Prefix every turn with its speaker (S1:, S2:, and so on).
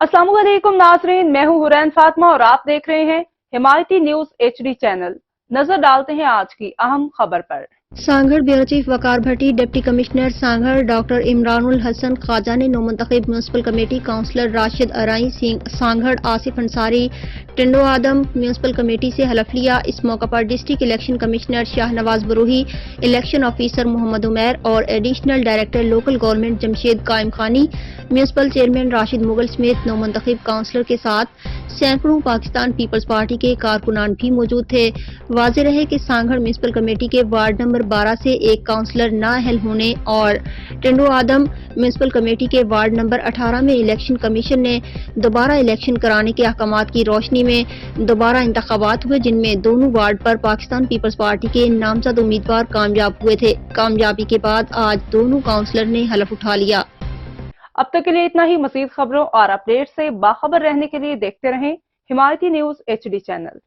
S1: अस्सलाम वालेकुम नाज़रीन, मैं हूं हुरैन फातिमा और आप देख रहे हैं हिमायती न्यूज HD चैनल। नजर डालते हैं आज की अहम खबर पर।
S2: Sanghar bureau chief Waqar Bhatti, deputy commissioner Sanghar doctor Imranul Hasan Khawaja ने नौमुंतखब municipal committee councillor Rashid Arain Sanghar, Asif Ansari, Tando Adam municipal committee से हलफ लिया। इस मौका पर district election commissioner Shahnawaz Brohi, election officer Mohammad Umair और additional director local government Jamshed Qaim Khani, municipal chairman Rashid Mughal समेत नौमुंतखब काउंसलर के साथ सैकड़ों पाकिस्तान पीपल्स पार्टी के कारकुनान भी मौजूद थे। वाज़ेह रहे कि सांगड़ म्यूनसिपल कमेटी के वार्ड नंबर 12 से एक काउंसलर नाअहल होने और टिंडो आदम म्यूनसिपल कमेटी के वार्ड नंबर 18 में इलेक्शन कमीशन ने दोबारा इलेक्शन कराने के अहकामात की रोशनी में दोबारा इंतखाबात हुए, जिनमें दोनों वार्ड पर पाकिस्तान पीपल्स पार्टी के नामजद उम्मीदवार कामयाब हुए थे। कामयाबी के बाद आज दोनों काउंसलर ने हलफ उठा लिया।
S1: अब तक के लिए इतना ही। मजीद खबरों और अपडेट से बाखबर रहने के लिए देखते रहें हिमायती न्यूज HD चैनल।